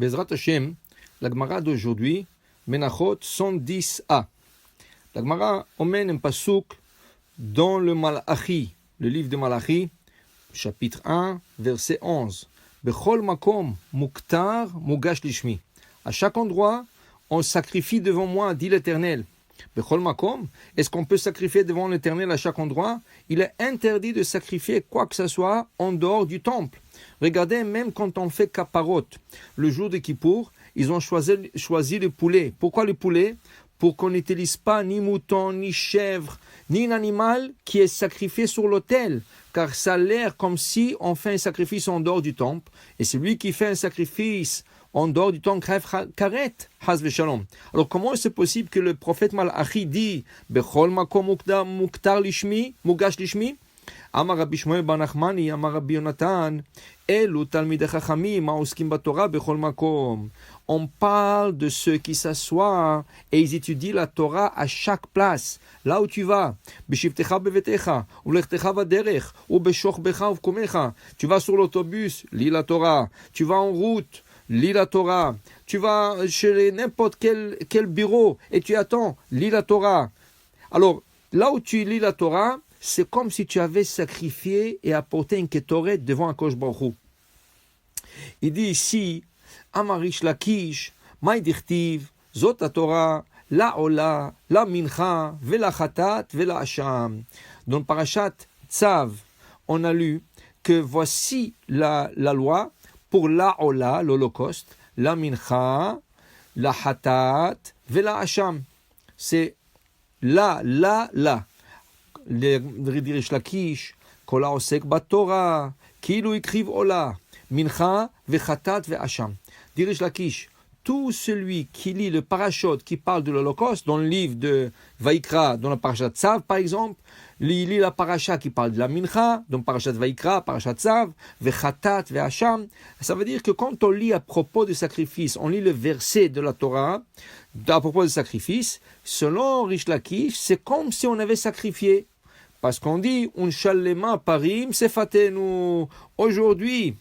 Bezrat Hashem, la Gemara d'aujourd'hui, Menachot 110a. La Gemara emmène un pasouk dans le Malachi, le livre de Malachi, chapitre 1, verset 11. Bechol makom muktar mugash lishmi. À chaque endroit, on sacrifie devant moi, dit l'Éternel. Bechol makom, est-ce qu'on peut sacrifier devant l'Éternel à chaque endroit? Il est interdit de sacrifier quoi que ce soit en dehors du temple. Regardez, même quand on fait kaparot, le jour de Kippour, ils ont choisi le poulet. Pourquoi le poulet? Pour qu'on n'utilise pas ni mouton, ni chèvre, ni un animal qui est sacrifié sur l'autel. Car ça a l'air comme si on fait un sacrifice en dehors du temple. Et celui qui fait un sacrifice en dehors du temple, karet, has veshalom. Alors comment est-ce possible que le prophète Malachi dit Bechol makom muktar lishmi, mugash lishmi? Amar Rabbi Shmuel bar Nachmani, Amar Rabbi Yonatan, Elu talmidei chachamim haoskim baTorah bechol makom. On parle de ceux qui s'assoient et ils étudient la Torah à chaque place. Là où tu vas, b'shivtecha bevetecha, ulechtecha vaderech, ou b'shochbecha uvkomecha. Tu vas sur l'autobus, lis la Torah. Tu vas en route, lis la Torah. Tu vas chez n'importe quel bureau et tu attends, lis la Torah. Alors, là où tu lis la Torah, c'est comme si tu avais sacrifié et apporté une kétoret devant un Kosh Baruch Hu. Il dit ici, Amarish Lakish, Maïdichtiv, Zot Torah, La Ola, La Mincha, Vela Chatat, Vela Hasham. Dans le parashat Tzav, on a lu que voici la loi pour La Ola, l'Holocauste, La Mincha, La Chatat, Vela Hasham. C'est la. Rish Lakish, Kola Osek Batorah, Kilu Ikriv Ola, Mincha, Vechatat, Ve'asham. Rish Lakish, tout celui qui lit le parachute qui parle de l'Holocauste, dans le livre de Vaikra, dans le parashat Tzav par exemple, il lit la paracha qui parle de la Mincha, dans le parashat Vaikra, parashat Tzav, Vechatat, Ve'asham. Ça veut dire que quand on lit à propos du sacrifice, on lit le verset de la Torah, à propos du sacrifice, selon Rish Lakish, c'est comme si on avait sacrifié. Parce qu'on dit, un shalema parim sefatenu. Aujourd'hui,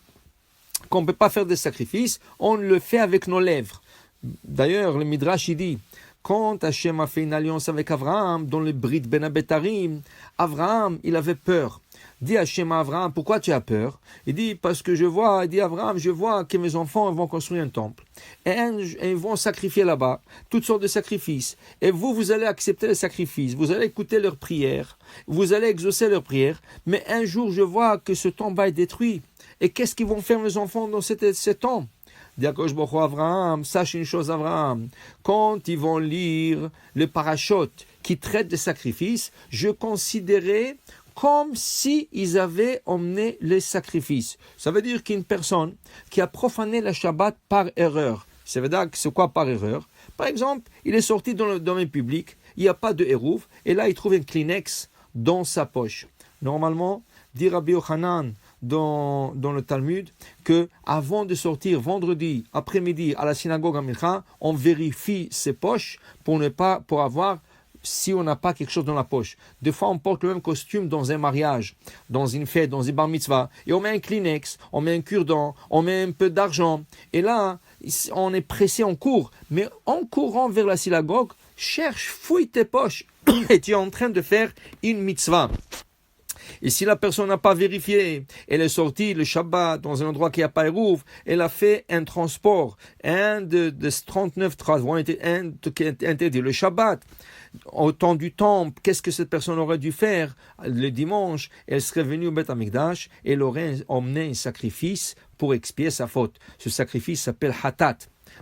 qu'on ne peut pas faire de sacrifice, on le fait avec nos lèvres. D'ailleurs, le Midrash il dit, quand Hachem a fait une alliance avec Abraham, dans le Brit Ben Abetarim, Abraham, il avait peur. Dit Hachem à Abraham, pourquoi tu as peur? Il dit, parce que il dit Abraham, je vois que mes enfants vont construire un temple. Et ils vont sacrifier là-bas, toutes sortes de sacrifices. Et vous allez accepter les sacrifices, vous allez écouter leurs prières, vous allez exaucer leurs prières. Mais un jour, je vois que ce temple va être détruit. Et qu'est-ce qu'ils vont faire mes enfants dans cet temple? Dit Abraham, sache une chose Abraham, quand ils vont lire le parachute qui traite de sacrifices, je considérais comme si ils avaient emmené les sacrifices. Ça veut dire qu'une personne qui a profané la Shabbat par erreur, ça veut dire que c'est quoi par erreur? Par exemple, il est sorti dans le domaine public, il n'y a pas de hérouv, et là il trouve un Kleenex dans sa poche. Normalement, dit Rabbi Yochanan dans le Talmud, que avant de sortir vendredi après-midi à la synagogue à Mincha, on vérifie ses poches pour avoir si on n'a pas quelque chose dans la poche. Des fois, on porte le même costume dans un mariage, dans une fête, dans une bar mitzvah, et on met un Kleenex, on met un cure-dent, on met un peu d'argent, et là, on est pressé, on court. Mais en courant vers la synagogue, fouille tes poches, et tu es en train de faire une mitzvah. Et si la personne n'a pas vérifié, elle est sortie le Shabbat dans un endroit qui n'a pas Hérouv, elle a fait un transport, un de 39 travaux qui est interdit le Shabbat. Au temps du temple, qu'est-ce que cette personne aurait dû faire? Le dimanche, elle serait venue au Beth Amikdash et elle aurait emmené un sacrifice pour expier sa faute. Ce sacrifice s'appelle Hatat.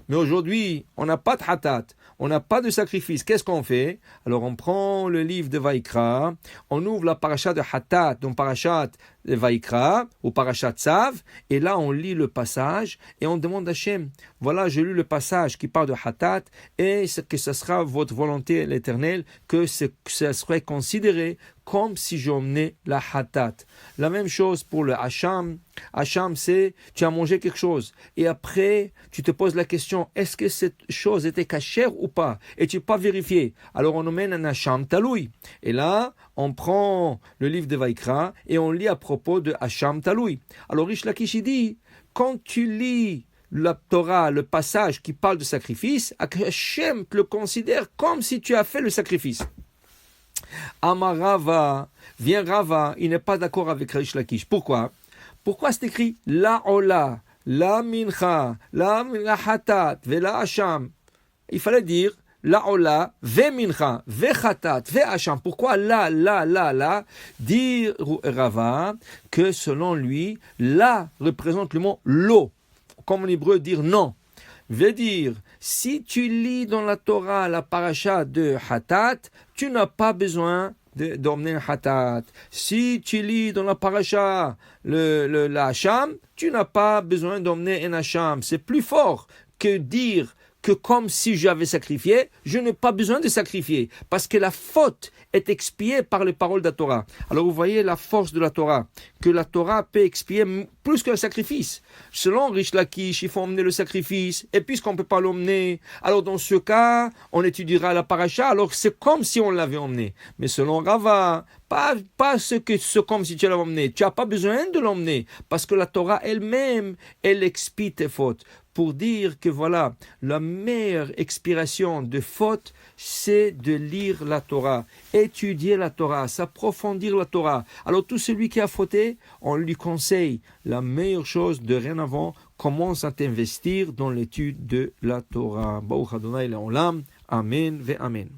Mais aujourd'hui, on n'a pas de Hatat, on n'a pas de sacrifice. Qu'est-ce qu'on fait? Alors on prend le livre de Vaikra, on ouvre la paracha de Hatat, donc parachat de Vaikra, ou parachat Tzav, et là on lit le passage, et on demande à Hachem, voilà, j'ai lu le passage qui parle de Hatat, et que ce sera votre volonté l'Éternel, que ça serait considéré comme si j'emmenais la Hatat. La même chose pour le Hacham. Hacham, c'est tu as mangé quelque chose et après tu te poses la question, est-ce que cette chose était cachère ou pas? Et tu n'as pas vérifié. Alors on emmène un Hacham Taloui. Et là, on prend le livre de Vaikra et on lit à propos de Hacham Taloui. Alors Rish Lakish dit, quand tu lis la Torah, le passage qui parle de sacrifice, Hachem te le considère comme si tu as fait le sacrifice. Amar Rava, vient Rava, il n'est pas d'accord avec Reish Lakish. Pourquoi c'est écrit la Ola, la Mincha, la Hatat, ve la Hacham? Il fallait dire la Ola, ve Mincha, ve Hatat, ve Hacham. Pourquoi la dire Rava que selon lui, la représente le mot lo, comme en hébreu dire non. Veut dire, si tu lis dans la Torah la paracha de Hatat, tu n'as pas besoin d'emmener un Hatat. Si tu lis dans la paracha la Hacham, tu n'as pas besoin d'emmener un Hacham. C'est plus fort que dire que comme si j'avais sacrifié, je n'ai pas besoin de sacrifier, parce que la faute est expiée par les paroles de la Torah. Alors vous voyez la force de la Torah, que la Torah peut expier plus qu'un sacrifice. Selon Rish Lakish, il faut emmener le sacrifice, et puisqu'on ne peut pas l'emmener, alors dans ce cas, on étudiera la paracha, alors c'est comme si on l'avait emmené. Mais selon Rava, pas comme si tu l'avais emmené, tu n'as pas besoin de l'emmener, parce que la Torah elle-même, elle expie tes fautes. Pour dire que voilà, la meilleure expiration de faute, c'est de lire la Torah, étudier la Torah, s'approfondir la Torah. Alors tout celui qui a fauté, on lui conseille la meilleure chose de rien avant, commence à t'investir dans l'étude de la Torah. Baruch Adonai Le'olam, Amen ve Amen.